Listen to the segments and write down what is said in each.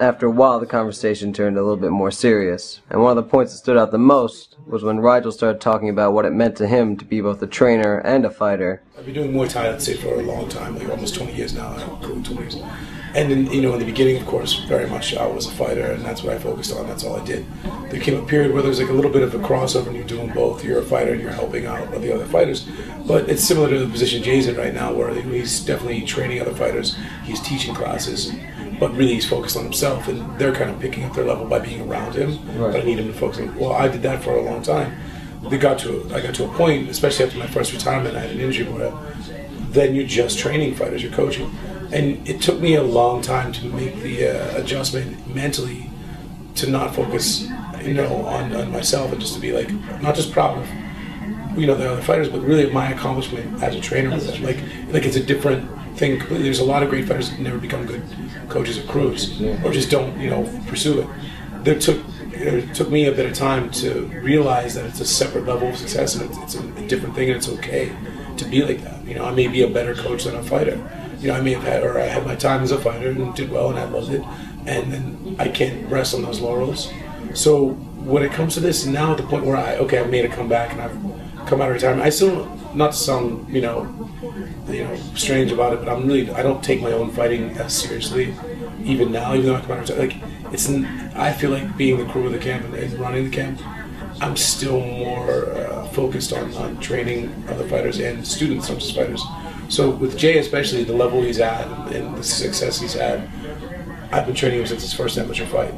after a while, the conversation turned a little bit more serious, and one of the points that stood out the most was when Rigel started talking about what it meant to him to be both a trainer and a fighter. I've been doing Muay Thai, I'd say, for a long time, like almost 20 years now, 20 years. And in, in the beginning, of course, very much I was a fighter, and that's what I focused on. That's all I did. There came a period where there was like a little bit of a crossover, and you're doing both. You're a fighter, and you're helping out the other fighters. But it's similar to the position Jay's in right now, where he's definitely training other fighters. He's teaching classes, but really he's focused on himself, and they're kind of picking up their level by being around him. Right. But I need him to focus on. Well, I did that for a long time. I got to a point, especially after my first retirement, I had an injury where then you're just training fighters, you're coaching. And it took me a long time to make the adjustment mentally to not focus, on myself, and just to be like, not just proud of, the other fighters, but really my accomplishment as a trainer. Like it's a different thing. There's a lot of great fighters that never become good coaches of crews, or just don't, pursue it. It took me a bit of time to realize that it's a separate level of success, and it's a different thing, and it's okay to be like that. I may be a better coach than a fighter. I may have I had my time as a fighter and did well, and I loved it, and then I can't rest on those laurels. So when it comes to this, now at the point where I made a comeback and I've come out of retirement, I still, not to sound strange about it, but I don't take my own fighting as seriously, even now, even though I come out of retirement. I feel like being the crew of the camp and running the camp, I'm still more focused on training other fighters and students, not just fighters. So with Jay especially, the level he's at and the success he's had, I've been training him since his first amateur fight.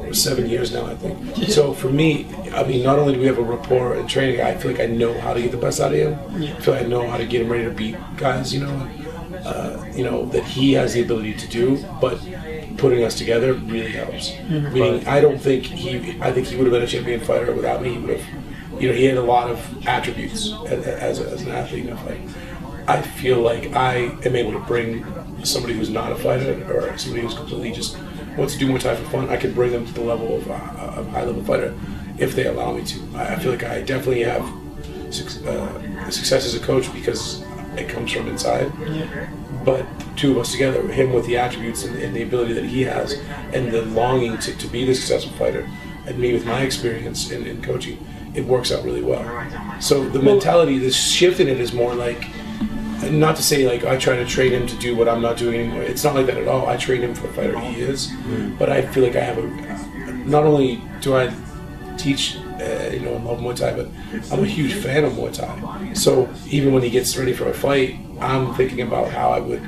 For 7 years now, I think. So for me, not only do we have a rapport in training, I feel like I know how to get the best out of him. I feel like I know how to get him ready to beat guys, that he has the ability to do, but putting us together really helps. Meaning, I think he would have been a champion fighter without me. He would have, he had a lot of attributes as an athlete in a fight. I feel like I am able to bring somebody who's not a fighter, or somebody who's completely just wants to do Muay Thai for fun. I can bring them to the level of a high-level fighter if they allow me to. I feel like I definitely have success as a coach because it comes from inside. But two of us together, him with the attributes and the ability that he has, and the longing to be the successful fighter, and me with my experience in coaching, it works out really well. So the mentality, the shift in it is more like, not to say like I try to train him to do what I'm not doing anymore. It's not like that at all. I train him for the fighter he is, but I feel like I have not only do I teach, and love Muay Thai, but I'm a huge fan of Muay Thai. So even when he gets ready for a fight, I'm thinking about how I would,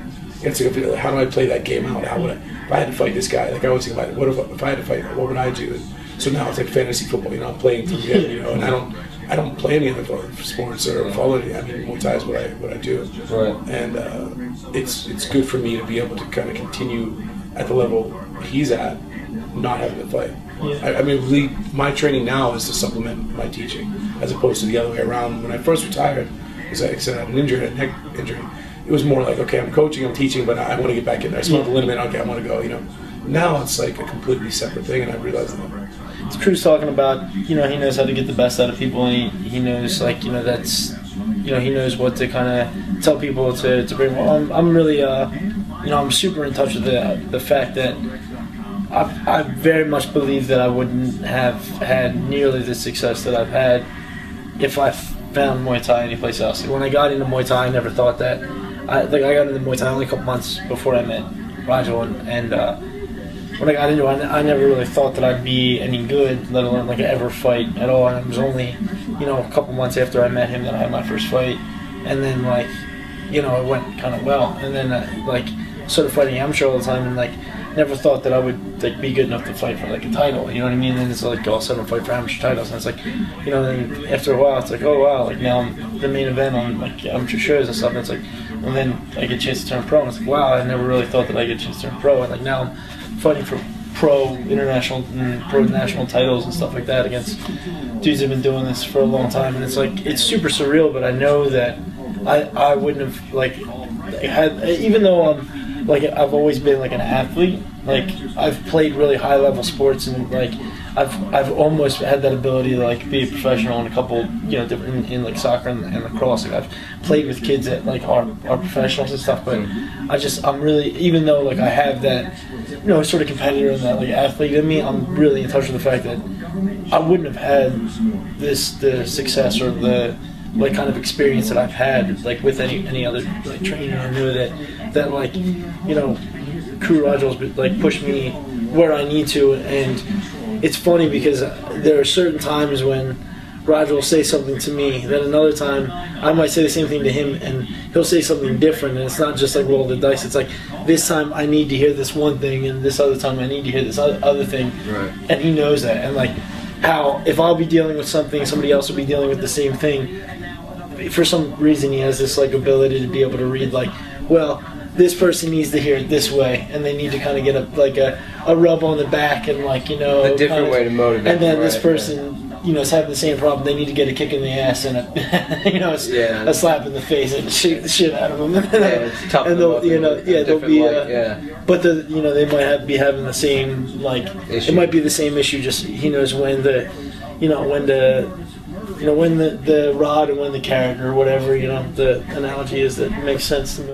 how do I play that game out? How would if I had to fight this guy? Like I always think about it. What if I had to fight? What would I do? And so now it's like fantasy football. I'm playing through him. And I don't play any other sports or follow any. Muay Thai is what I do. Right. And it's good for me to be able to kind of continue at the level he's at, not having to fight. Really, my training now is to supplement my teaching, as opposed to the other way around. When I first retired, because I said I had a neck injury, it was more like, okay, I'm coaching, I'm teaching, but I want to get back in there. I smelled the liniment, okay, I want to go, Now it's like a completely separate thing, and I realized that. It's Crew's talking about, he knows how to get the best out of people, and he knows, that's, he knows what to kind of tell people to bring. I'm really, I'm super in touch with the fact that I very much believe that I wouldn't have had nearly the success that I've had if I found Muay Thai anyplace else. When I got into Muay Thai, I never thought that. I got into Muay Thai only a couple months before I met Rigel, and when I got into it, I never really thought that I'd be any good, let alone ever fight at all. And it was only, a couple months after I met him that I had my first fight, and then it went kind of well. And then started fighting amateur all the time, and never thought that I would be good enough to fight for a title. You know what I mean? And it's all of a sudden fight for amateur titles, and it's then after a while it's oh wow, now I'm the main event on amateur shows and stuff. And it's and then I get a chance to turn pro, and it's wow, I never really thought that I get a chance to turn pro. And now I'm fighting for pro international and pro national titles and stuff like that against dudes that have been doing this for a long time. And it's super surreal, but I know that I wouldn't have had, even though like I've always been like an athlete. Like I've played really high level sports, and like I've almost had that ability to like be a professional in a couple, different in like soccer and lacrosse. Like I've played with kids that like are professionals and stuff, but I'm really, even though like I have that, sort of competitor and that like athlete in me, I'm really in touch with the fact that I wouldn't have had the success or the like kind of experience that I've had like with any other like trainer. I knew that like Crew Rigel's like pushed me where I need to, and it's funny because there are certain times when Rigel will say something to me that another time I might say the same thing to him and he'll say something different, and it's not just like roll the dice. It's like this time I need to hear this one thing and this other time I need to hear this other thing, right. And he knows that. And like how if I'll be dealing with something, somebody else will be dealing with the same thing. For some reason he has this like ability to be able to read like, well, this person needs to hear it this way, and they need to kind of get a rub on the back and like a different way to motivate. And then this person is having the same problem. They need to get a kick in the ass and a slap in the face and shake the shit out of them. It's tough. And they'll they'll be but they might be having the same like issue. It might be the same issue. Just he knows when the when the rod and when the carrot or whatever the analogy is that makes sense to me.